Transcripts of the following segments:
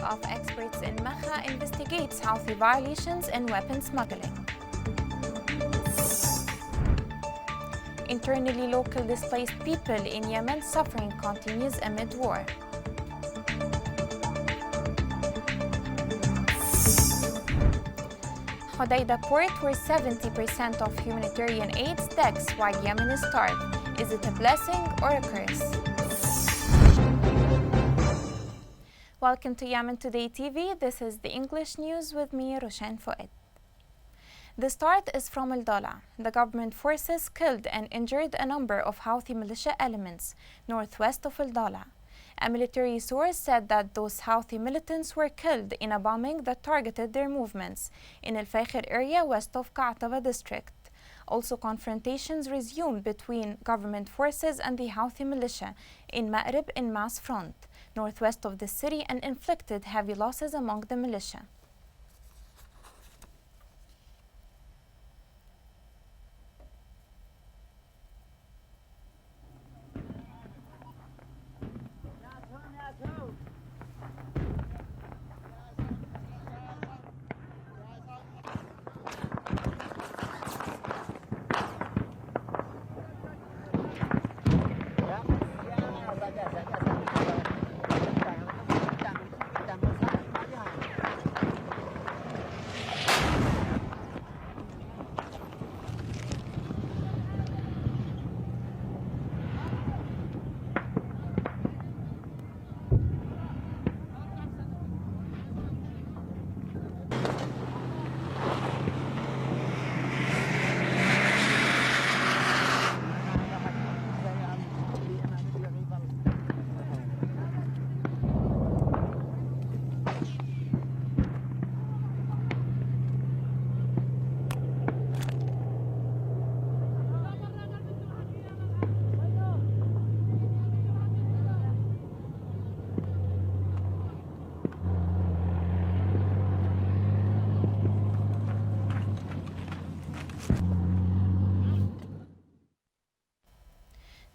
of experts in Mecca investigates Houthi violations and weapon smuggling. Internally local displaced people in Yemen suffering continues amid war. Hodeidah port where 70% of humanitarian aid stacks while Yemen is starved. Is it a blessing or a curse? Welcome to Yemen Today TV. This is the English news with me, Roshan Fouad. The start is from Al Dala. The government forces killed and injured a number of Houthi militia elements northwest of Al Dala. A military source said that those Houthi militants were killed in a bombing that targeted their movements in Al Fakhir area west of Qa'taba district. Also, confrontations resumed between government forces and the Houthi militia in Ma'rib in mass front, northwest of the city, and inflicted heavy losses among the militia.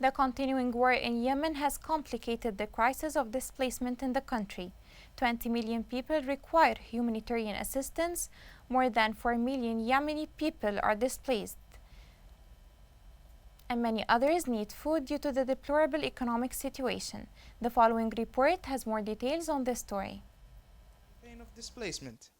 The continuing war in Yemen has complicated the crisis of displacement in the country. 20 million people require humanitarian assistance. More than 4 million Yemeni people are displaced. And many others need food due to the deplorable economic situation. The following report has more details on this story. Pain of displacement.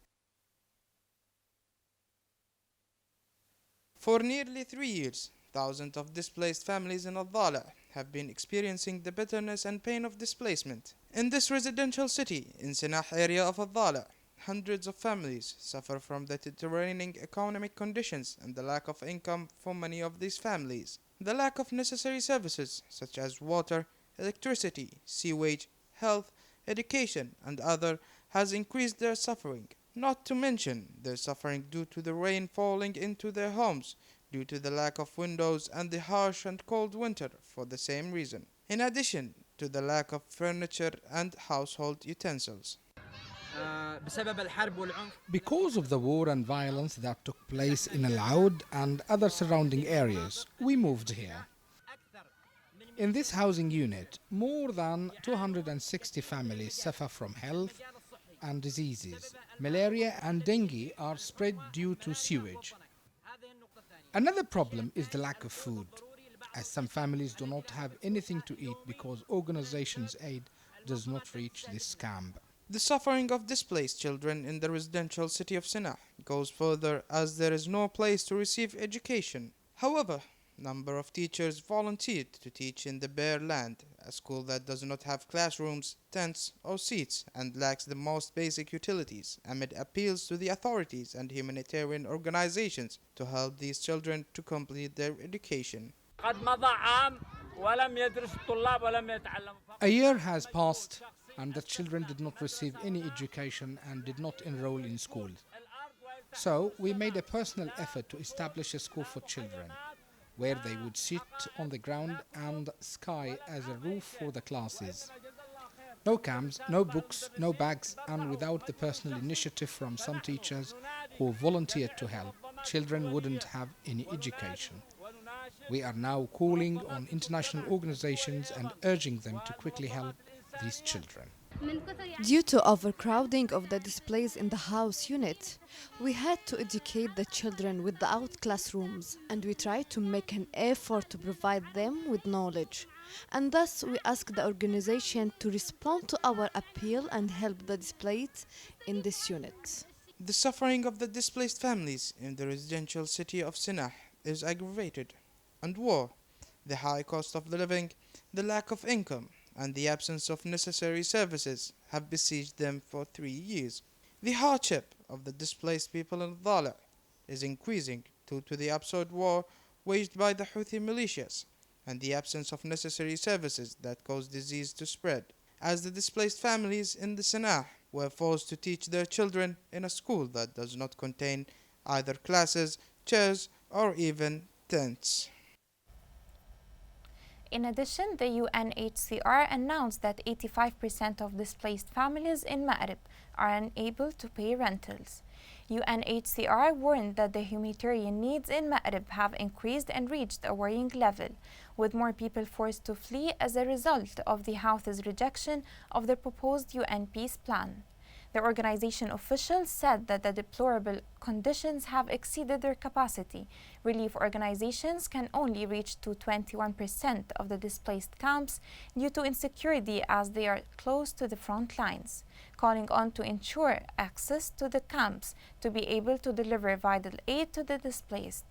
For nearly 3 years, thousands of displaced families in Al-Dala have been experiencing the bitterness and pain of displacement. In this residential city in Sinah area of Al-Dala, hundreds of families suffer from the deteriorating economic conditions and the lack of income for many of these families. The lack of necessary services such as water, electricity, sewage, health, education, and other has increased their suffering. Not to mention their suffering due to the rain falling into their homes, due to the lack of windows and the harsh and cold winter for the same reason, in addition to the lack of furniture and household utensils. Because of the war and violence that took place in Al Aoud and other surrounding areas, we moved here. In this housing unit, more than 260 families suffer from health and diseases. Malaria and dengue are spread due to sewage. Another problem is the lack of food, as some families do not have anything to eat because organizations' aid does not reach this camp. The suffering of displaced children in the residential city of Sinah goes further as there is no place to receive education. However, number of teachers volunteered to teach in the bare land, a school that does not have classrooms, tents, or seats and lacks the most basic utilities, amid appeals to the authorities and humanitarian organizations to help these children to complete their education. A year has passed and the children did not receive any education and did not enroll in school. So we made a personal effort to establish a school for children, where they would sit on the ground and sky as a roof for the classes. No cams, no books, no bags, and without the personal initiative from some teachers who volunteered to help, children wouldn't have any education. We are now calling on international organizations and urging them to quickly help these children. Due to overcrowding of the displays in the house unit, we had to educate the children without classrooms, and we tried to make an effort to provide them with knowledge. And thus we asked the organization to respond to our appeal and help the displaced in this unit. The suffering of the displaced families in the residential city of Sinah is aggravated, and war, the high cost of living, the lack of income, and the absence of necessary services have besieged them for 3 years. The hardship of the displaced people in Dhala is increasing due to the absurd war waged by the Houthi militias and the absence of necessary services that cause disease to spread, as the displaced families in the Sanaa were forced to teach their children in a school that does not contain either classes, chairs, or even tents. In addition, the UNHCR announced that 85% of displaced families in Ma'rib are unable to pay rentals. UNHCR warned that the humanitarian needs in Ma'rib have increased and reached a worrying level, with more people forced to flee as a result of the Houthis' rejection of the proposed UN peace plan. The organization officials said that the deplorable conditions have exceeded their capacity. Relief organizations can only reach to 21% of the displaced camps due to insecurity as they are close to the front lines, calling on to ensure access to the camps to be able to deliver vital aid to the displaced.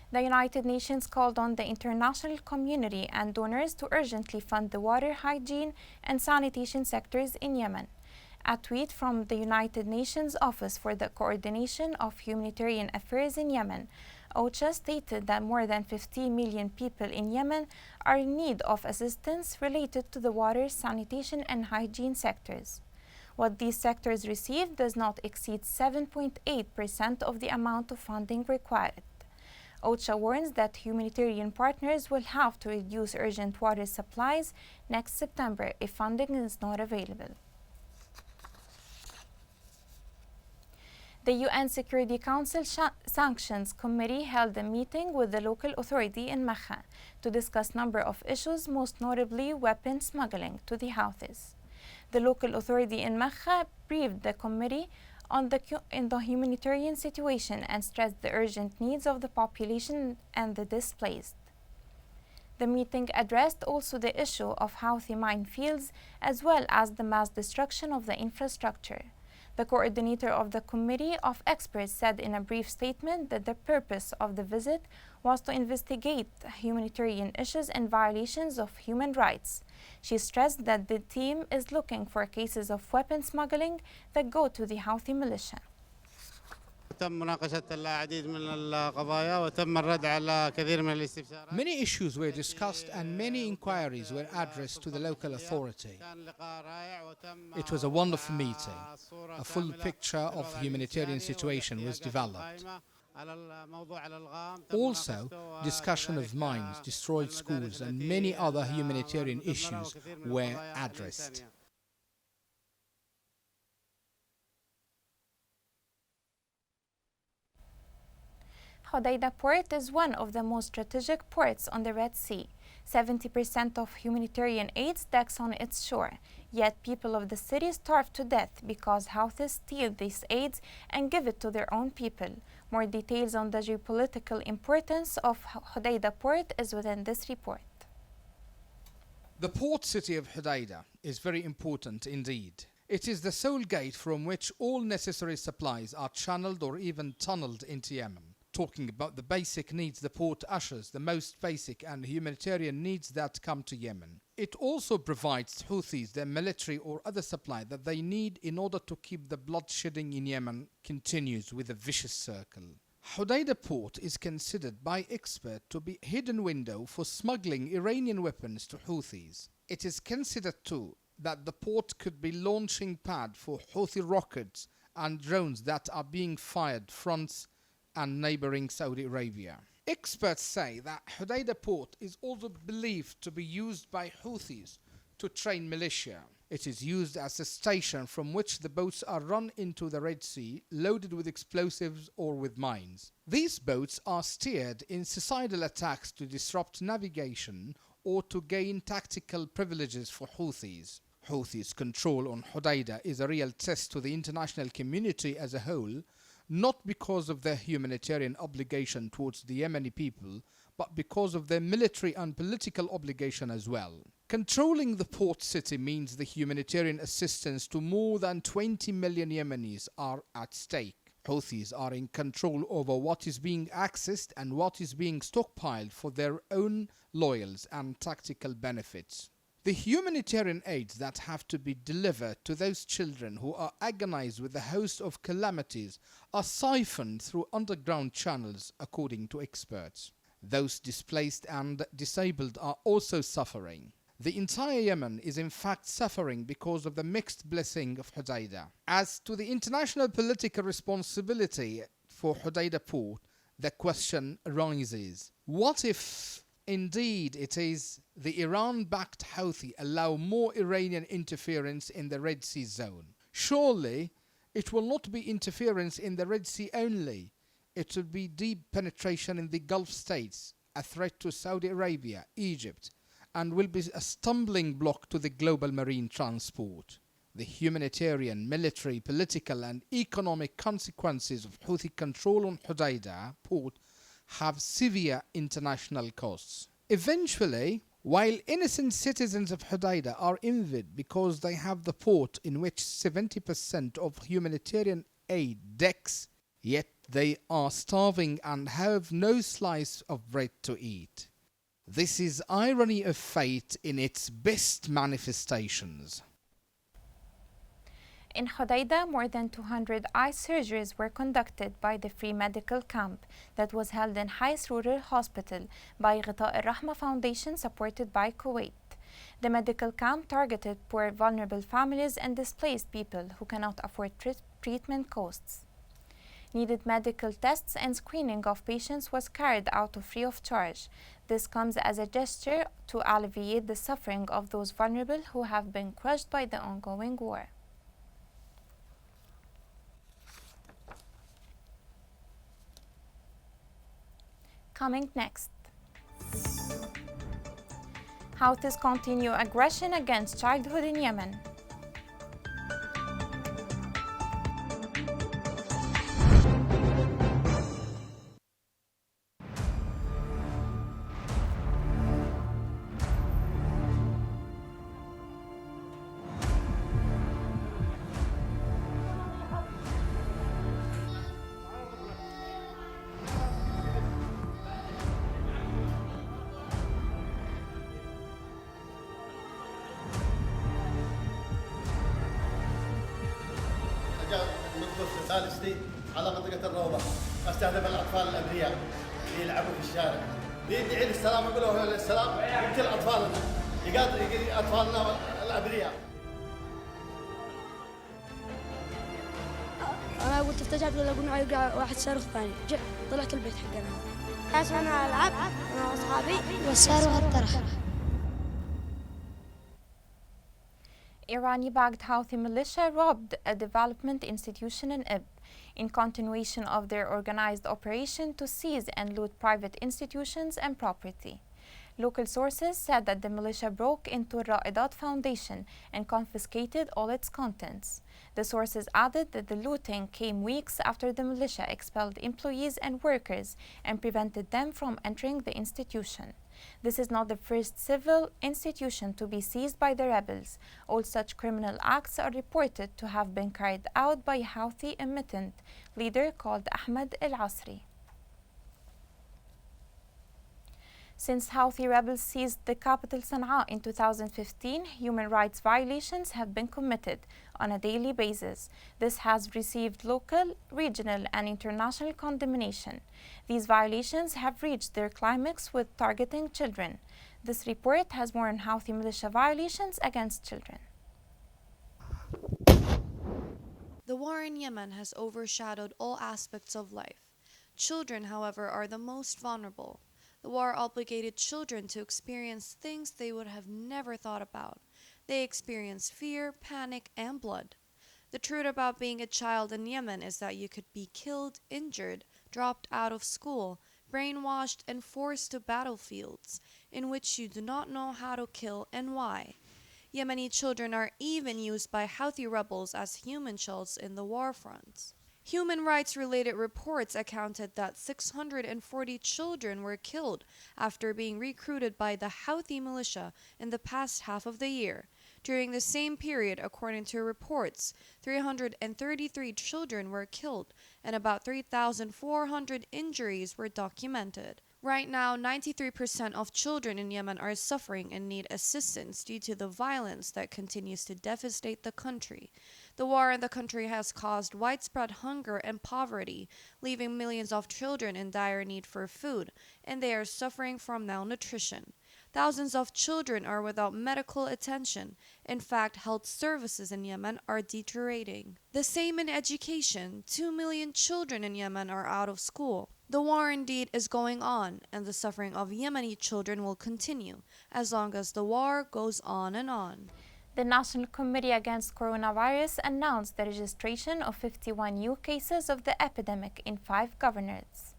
The United Nations called on the international community and donors to urgently fund the water, hygiene, and sanitation sectors in Yemen. A tweet from the United Nations Office for the Coordination of Humanitarian Affairs in Yemen, OCHA, stated that more than 50 million people in Yemen are in need of assistance related to the water, sanitation, and hygiene sectors. What these sectors receive does not exceed 7.8% of the amount of funding required. OCHA warns that humanitarian partners will have to reduce urgent water supplies next September if funding is not available. The UN Security Council Sanctions Committee held a meeting with the local authority in Makha to discuss a number of issues, most notably weapon smuggling to the Houthis. The local authority in Makha briefed the committee on the humanitarian situation and stressed the urgent needs of the population and the displaced. The meeting addressed also the issue of Houthi minefields as well as the mass destruction of the infrastructure. The coordinator of the committee of experts said in a brief statement that the purpose of the visit was to investigate humanitarian issues and violations of human rights. She stressed that the team is looking for cases of weapon smuggling that go to the Houthi militia. Many issues were discussed and many inquiries were addressed to the local authority. It was a wonderful meeting. A full picture of the humanitarian situation was developed. Also, discussion of mines, destroyed schools, and many other humanitarian issues were addressed. Hodeidah port is one of the most strategic ports on the Red Sea. 70% of humanitarian aid stacks on its shore, yet people of the city starve to death because Houthis steal these aids and give it to their own people. More details on the geopolitical importance of Hodeidah port is within this report. The port city of Hodeidah is very important indeed. It is the sole gate from which all necessary supplies are channeled or even tunneled into Yemen. Talking about the basic needs the port ushers, the most basic and humanitarian needs that come to Yemen. It also provides Houthis their military or other supply that they need in order to keep the bloodshedding in Yemen continues with a vicious circle. Hodeidah port is considered by experts to be a hidden window for smuggling Iranian weapons to Houthis. It is considered too that the port could be launching pad for Houthi rockets and drones that are being fired from and neighboring Saudi Arabia. Experts say that Hodeidah port is also believed to be used by Houthis to train militia. It is used as a station from which the boats are run into the Red Sea, loaded with explosives or with mines. These boats are steered in suicidal attacks to disrupt navigation or to gain tactical privileges for Houthis. Houthis' control on Hodeidah is a real test to the international community as a whole, not because of their humanitarian obligation towards the Yemeni people, but because of their military and political obligation as well. Controlling the port city means the humanitarian assistance to more than 20 million Yemenis are at stake. Houthis are in control over what is being accessed and what is being stockpiled for their own loyals and tactical benefits. The humanitarian aids that have to be delivered to those children who are agonized with the host of calamities are siphoned through underground channels, according to experts. Those displaced and disabled are also suffering. The entire Yemen is in fact suffering because of the mixed blessing of Hodeidah. As to the international political responsibility for Hodeidah port, the question arises: what if indeed it is the Iran-backed Houthi allow more Iranian interference in the Red Sea zone? Surely it will not be interference in the Red Sea only. It will be deep penetration in the Gulf states, a threat to Saudi Arabia, Egypt, and will be a stumbling block to the global marine transport. The humanitarian, military, political and economic consequences of Houthi control on Hodeidah port have severe international costs. Eventually, while innocent citizens of Hodeidah are envied because they have the port in which 70% of humanitarian aid decks, yet they are starving and have no slice of bread to eat. This is irony of fate in its best manifestations. In Hodeidah, more than 200 eye surgeries were conducted by the free medical camp that was held in Hais Rural Hospital by Ghita al-Rahma Foundation, supported by Kuwait. The medical camp targeted poor, vulnerable families and displaced people who cannot afford treatment costs. Needed medical tests and screening of patients was carried out free of charge. This comes as a gesture to alleviate the suffering of those vulnerable who have been crushed by the ongoing war. Coming next. Houthis continue aggression against childhood in Yemen. ثالثتي على منطقة الروضة، استهدف الأطفال الأبرياء اللي يلعبوا في الشارع، يدعي للسلام يقولوا للسلام يقتل أطفالنا، يقتل أطفالنا الأبرياء. أنا قلت استجعت ولا قلنا يقع واحد صاروخ ثاني، طلعت البيت حقنا. جالس أنا ألعب أنا وأصحابي والصاروخ انطرح. Irani-backed Houthi militia robbed a development institution in Ib in continuation of their organized operation to seize and loot private institutions and property. Local sources said that the militia broke into Ra'idat Foundation and confiscated all its contents. The sources added that the looting came weeks after the militia expelled employees and workers and prevented them from entering the institution. This is not the first civil institution to be seized by the rebels. All such criminal acts are reported to have been carried out by a Houthi militant leader called Ahmed al-Asri. Since Houthi rebels seized the capital Sana'a in 2015, human rights violations have been committed on a daily basis. This has received local, regional, and international condemnation. These violations have reached their climax with targeting children. This report has more on Houthi militia violations against children. The war in Yemen has overshadowed all aspects of life. Children, however, are the most vulnerable. The war obligated children to experience things they would have never thought about. They experience fear, panic, and blood. The truth about being a child in Yemen is that you could be killed, injured, dropped out of school, brainwashed and forced to battlefields in which you do not know how to kill and why. Yemeni children are even used by Houthi rebels as human shields in the war front. Human rights-related reports accounted that 640 children were killed after being recruited by the Houthi militia in the past half of the year. During the same period, according to reports, 333 children were killed and about 3,400 injuries were documented. Right now, 93% of children in Yemen are suffering and need assistance due to the violence that continues to devastate the country. The war in the country has caused widespread hunger and poverty, leaving millions of children in dire need for food, and they are suffering from malnutrition. Thousands of children are without medical attention. In fact, health services in Yemen are deteriorating. The same in education. 2 million children in Yemen are out of school. The war indeed is going on, and the suffering of Yemeni children will continue as long as the war goes on and on. The National Committee Against Coronavirus announced the registration of 51 new cases of the epidemic in 5 governorates.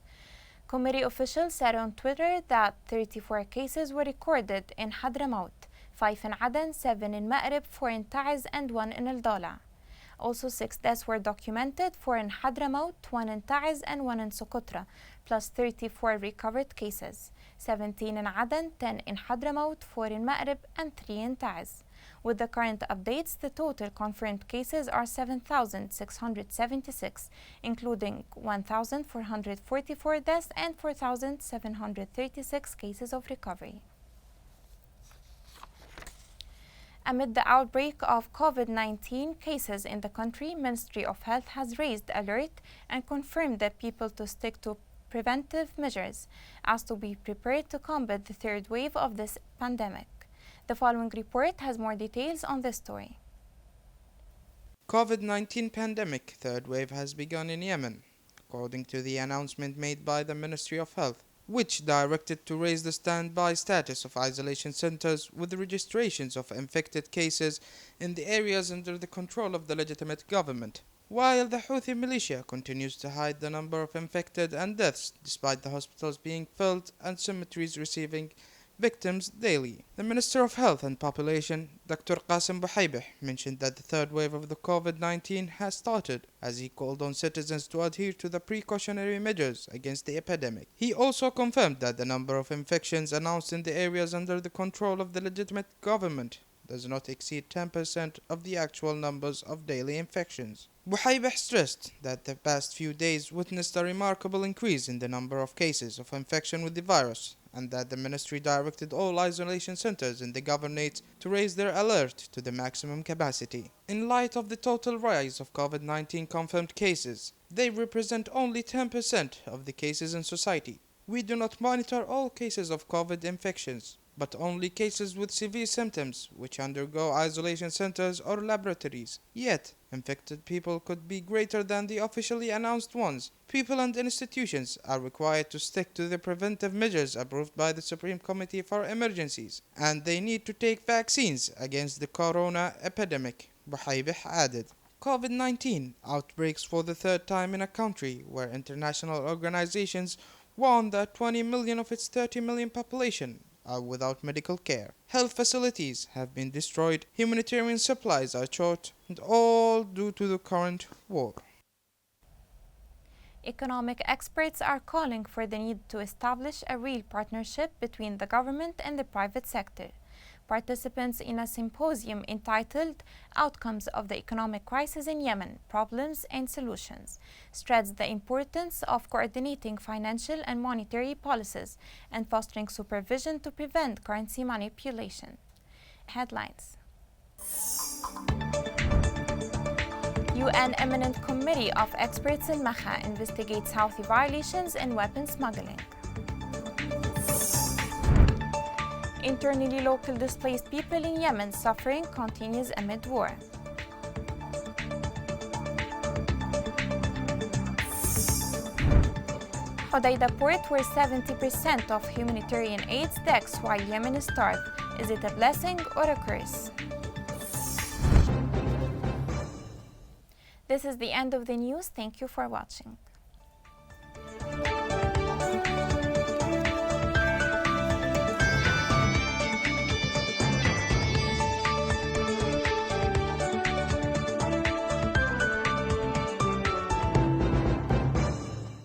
Committee officials said on Twitter that 34 cases were recorded in Hadramaut, 5 in Aden, 7 in Ma'rib, 4 in Taiz, and 1 in Al-Dala. Also 6 deaths were documented, 4 in Hadramaut, 1 in Taiz, and 1 in Socotra, plus 34 recovered cases, 17 in Aden, 10 in Hadramaut, 4 in Ma'rib, and 3 in Taiz. With the current updates, the total confirmed cases are 7,676, including 1,444 deaths and 4,736 cases of recovery. Amid the outbreak of COVID-19 cases in the country, Ministry of Health has raised alert and confirmed that people to stick to preventive measures as to be prepared to combat the third wave of this pandemic. The following report has more details on this story. COVID-19 pandemic third wave has begun in Yemen, according to the announcement made by the Ministry of Health, which directed to raise the standby status of isolation centers with the registrations of infected cases in the areas under the control of the legitimate government, while the Houthi militia continues to hide the number of infected and deaths despite the hospitals being filled and cemeteries receiving victims daily. The Minister of Health and Population, Dr. Qasim Buhaybih, mentioned that the third wave of the COVID-19 has started, as he called on citizens to adhere to the precautionary measures against the epidemic. He also confirmed that the number of infections announced in the areas under the control of the legitimate government does not exceed 10% of the actual numbers of daily infections. Buhaybih stressed that the past few days witnessed a remarkable increase in the number of cases of infection with the virus, and that the ministry directed all isolation centers in the governorate to raise their alert to the maximum capacity. In light of the total rise of COVID-19 confirmed cases, they represent only 10% of the cases in society. We do not monitor all cases of COVID infections, but only cases with severe symptoms which undergo isolation centers or laboratories. Yet, infected people could be greater than the officially announced ones. People and institutions are required to stick to the preventive measures approved by the Supreme Committee for Emergencies, and they need to take vaccines against the corona epidemic, Buhaybih added. COVID-19 outbreaks for the third time in a country where international organizations warn that 20 million of its 30 million population are without medical care. Health facilities have been destroyed, humanitarian supplies are short, and all due to the current war. Economic experts are calling for the need to establish a real partnership between the government and the private sector. Participants in a symposium entitled Outcomes of the Economic Crisis in Yemen, Problems and Solutions stressed the importance of coordinating financial and monetary policies and fostering supervision to prevent currency manipulation. Headlines. UN Eminent Committee of Experts in Maha investigates Houthi violations and weapon smuggling. Internally local displaced people in Yemen suffering continues amid war. Hodeidah port where 70% of humanitarian aid stacks while Yemen is starved. Is it a blessing or a curse? This is the end of the news. Thank you for watching.